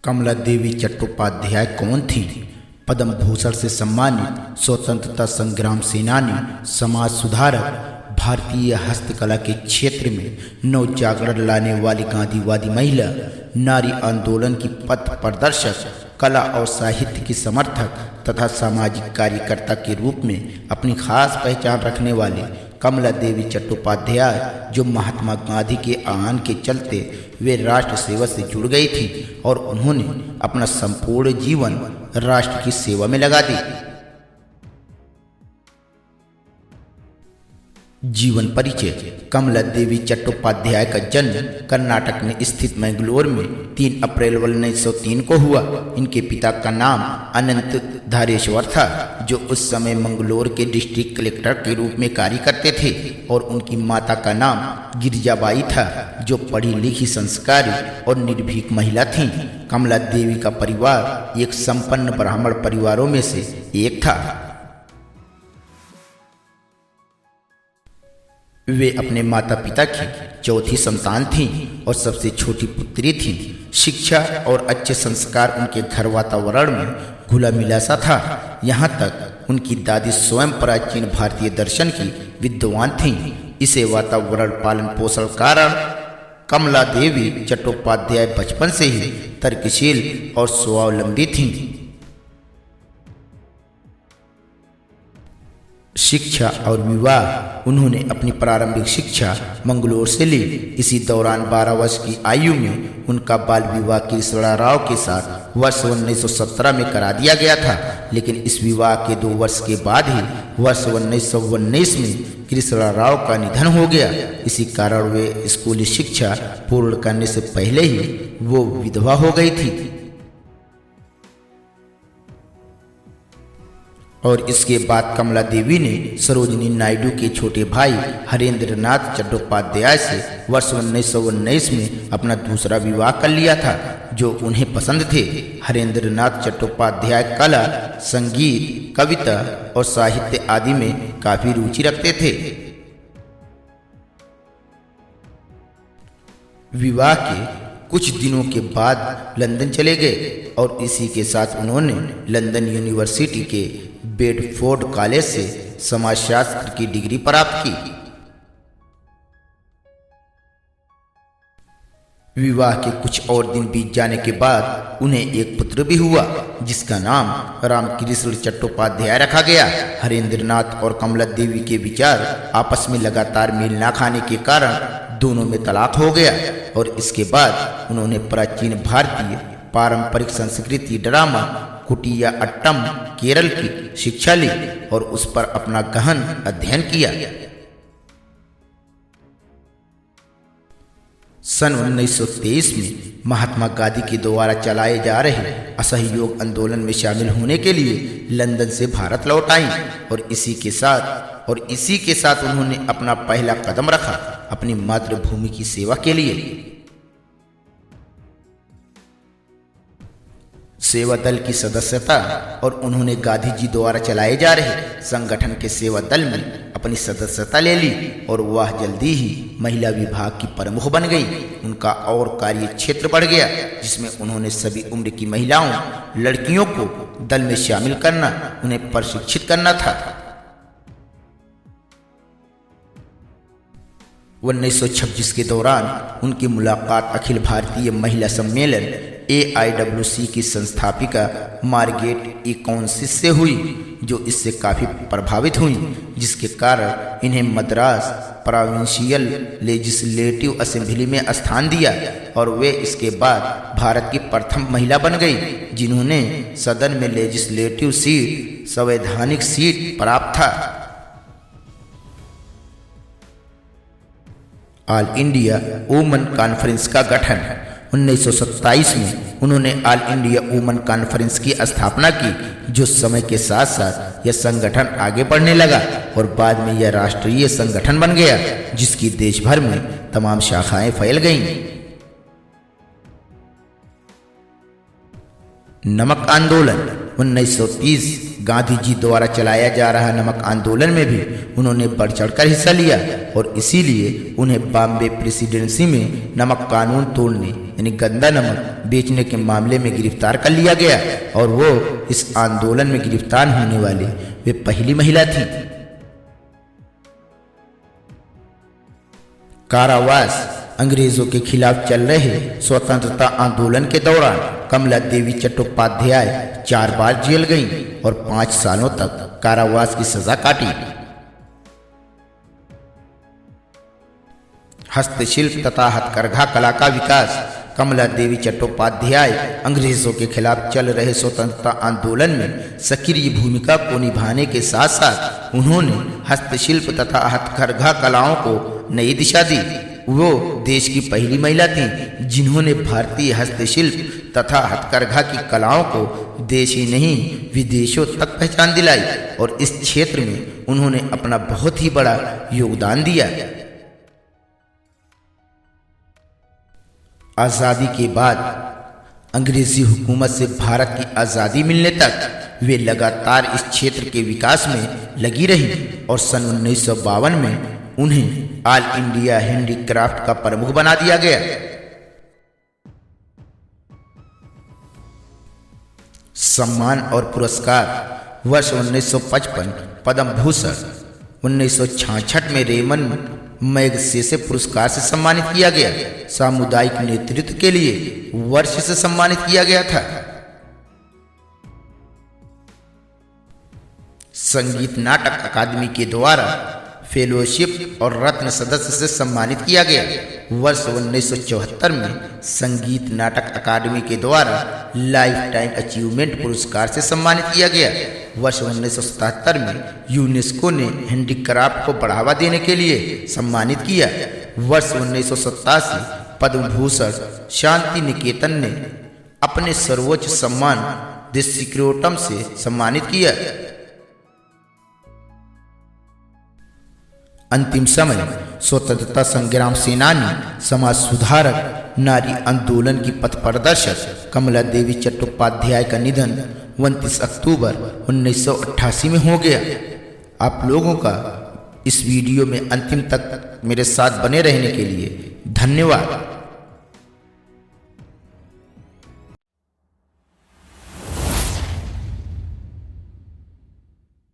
कमला देवी चट्टोपाध्याय कौन थी? पद्म भूषण से सम्मानित स्वतंत्रता संग्राम सेनानी, समाज सुधारक, भारतीय हस्तकला के क्षेत्र में नव जागरण लाने वाली गांधीवादी महिला, नारी आंदोलन की पथ प्रदर्शक, कला और साहित्य की समर्थक तथा सामाजिक कार्यकर्ता के रूप में अपनी खास पहचान रखने वाले कमला देवी चट्टोपाध्याय, जो महात्मा गांधी के आह्वान के चलते वे राष्ट्र सेवा से जुड़ गई थी और उन्होंने अपना संपूर्ण जीवन राष्ट्र की सेवा में लगा दी। जीवन परिचय। कमला देवी चट्टोपाध्याय का जन्म कर्नाटक में स्थित मैंगलोर में 3 अप्रैल 1903 को हुआ। इनके पिता का नाम अनंत धारेश्वर था, जो उस समय मंगलोर के डिस्ट्रिक्ट कलेक्टर के रूप में कार्य करते थे, और उनकी माता का नाम गिरिजाबाई था, जो पढ़ी लिखी, संस्कारी और निर्भीक महिला थीं। कमला देवी का परिवार एक संपन्न ब्राह्मण परिवारों में से एक था। वे अपने माता पिता की चौथी संतान थीं और सबसे छोटी पुत्री थीं। शिक्षा और अच्छे संस्कार उनके घर वातावरण में घुला मिला सा था। यहाँ तक उनकी दादी स्वयं प्राचीन भारतीय दर्शन की विद्वान थीं। इसे वातावरण पालन पोषण कारण कमला देवी चट्टोपाध्याय बचपन से ही तर्कशील और स्वावलंबी थीं। शिक्षा और विवाह। उन्होंने अपनी प्रारंभिक शिक्षा मंगलोर से ली। इसी दौरान 12 वर्ष की आयु में उनका बाल विवाह कृष्णा राव के साथ वर्ष 1917 में करा दिया गया था, लेकिन इस विवाह के 2 वर्ष के बाद ही वर्ष 1919 में कृष्णा राव का निधन हो गया। इसी कारण वे स्कूली शिक्षा पूर्ण करने से पहले ही वो विधवा हो गई थी। और इसके बाद कमला देवी ने सरोजिनी नायडू के छोटे भाई हरेंद्र नाथ चट्टोपाध्याय से वर्ष 1919 में अपना दूसरा विवाह कर लिया था, जो उन्हें पसंद थे। हरेंद्र नाथ चट्टोपाध्याय कला, संगीत, कविता और साहित्य आदि में काफी रुचि रखते थे। विवाह के कुछ दिनों के बाद लंदन चले गए और इसी के साथ उन्होंने लंदन यूनिवर्सिटी के बेडफोर्ड कॉलेज से समाजशास्त्र की डिग्री प्राप्त की। विवाह के कुछ और दिन बीत जाने के बाद उन्हें एक पुत्र भी हुआ, जिसका नाम रामकृष्ण चट्टोपाध्याय रखा गया। हरेंद्र नाथ और कमला देवी के विचार आपस में लगातार मेल न खाने के कारण दोनों में तलाक हो गया और इसके बाद उन्होंने प्राचीन भारतीय पारंपरिक संस्कृति, ड्रामा, कुटिया अट्टम, केरल की शिक्षा ली और उस पर अपना गहन अध्ययन किया। सन 1923 में महात्मा गांधी के द्वारा चलाए जा रहे असहयोग आंदोलन में शामिल होने के लिए लंदन से भारत लौट आईं और इसी के साथ उन्होंने अपना पहला कदम रखा अपनी मातृभूमि की सेवा के लिए। सेवा दल की सदस्यता और उन्होंने गांधी जी द्वारा चलाए जा रहे संगठन के सेवा दल में अपनी सदस्यता ले ली और वह जल्दी ही महिला विभाग की प्रमुख बन गई। उनका और कार्य क्षेत्र बढ़ गया, जिसमें उन्होंने सभी उम्र की महिलाओं, लड़कियों को दल में शामिल करना, उन्हें प्रशिक्षित करना था। 1926 के दौरान उनकी मुलाकात अखिल भारतीय महिला सम्मेलन AIWC की संस्थापिका मार्गरेट इकोनसिस से हुई, जो इससे काफ़ी प्रभावित हुई, जिसके कारण इन्हें मद्रास प्रोविंशियल लेजिस्लेटिव असेंबली में स्थान दिया और वे इसके बाद भारत की प्रथम महिला बन गई जिन्होंने सदन में लेजिस्लेटिव सीट, संवैधानिक सीट प्राप्त था। ऑल इंडिया वुमेन कॉन्फ्रेंस का गठन। 1927 में उन्होंने ऑल इंडिया वुमेन कॉन्फ्रेंस की स्थापना की, जो समय के साथ साथ यह संगठन आगे बढ़ने लगा और बाद में यह राष्ट्रीय संगठन बन गया, जिसकी देश भर में तमाम शाखाएं फैल गईं। नमक आंदोलन। 1930 गांधी जी द्वारा चलाया जा रहा नमक आंदोलन में भी उन्होंने बढ़ चढ़कर हिस्सा लिया और इसीलिए उन्हें बॉम्बे प्रेसिडेंसी में नमक कानून तोड़ने यानी गंदा नमक बेचने के मामले में गिरफ्तार कर लिया गया और वो इस आंदोलन में गिरफ्तार होने वाली वे पहली महिला थी। कारावास अंग्रेजों के खिलाफ चल रहे स्वतंत्रता आंदोलन के दौरान कमला देवी चट्टोपाध्याय 4 बार जेल गईं और 5 सालों तक कारावास की सजा काटी। हस्तशिल्प तथा हथकरघा कला का विकास। कमला देवी चट्टोपाध्याय अंग्रेजों के खिलाफ चल रहे स्वतंत्रता आंदोलन में सक्रिय भूमिका को निभाने के साथ साथ उन्होंने हस्तशिल्प तथा हथकरघा कलाओं को नई दिशा दी। वो देश की पहली महिला थीं जिन्होंने भारतीय हस्तशिल्प तथा हथकरघा की कलाओं को देश ही नहीं विदेशों तक पहचान दिलाई और इस क्षेत्र में उन्होंने अपना बहुत ही बड़ा योगदान दिया। आज़ादी के बाद अंग्रेजी हुकूमत से भारत की आज़ादी मिलने तक वे लगातार इस क्षेत्र के विकास में लगी रही और सन 1952 में उन्हें ऑल इंडिया हैंडीक्राफ्ट का प्रमुख बना दिया गया। सम्मान और पुरस्कार। वर्ष 1955 पद्म भूषण, 1966 में रेमन मैगसेसे पुरस्कार से सम्मानित किया गया। सामुदायिक नेतृत्व के लिए वर्ष से सम्मानित किया गया था। संगीत नाटक अकादमी के द्वारा फेलोशिप और रत्न सदस्य से सम्मानित किया गया। वर्ष 1974 में संगीत नाटक अकादमी के द्वारा लाइफ टाइम अचीवमेंट पुरस्कार से सम्मानित किया गया। वर्ष 1977 में यूनेस्को ने हैंडीक्राफ्ट को बढ़ावा देने के लिए सम्मानित किया। वर्ष 1987 पद्म भूषण शांति निकेतन ने अपने सर्वोच्च सम्मान द सिक्योटम से सम्मानित किया। अंतिम समय। स्वतंत्रता संग्राम सेनानी, समाज सुधारक, नारी आंदोलन की पथ प्रदर्शक कमला देवी चट्टोपाध्याय का निधन 29 अक्टूबर 1988 में हो गया। आप लोगों का इस वीडियो में अंतिम तक मेरे साथ बने रहने के लिए धन्यवाद।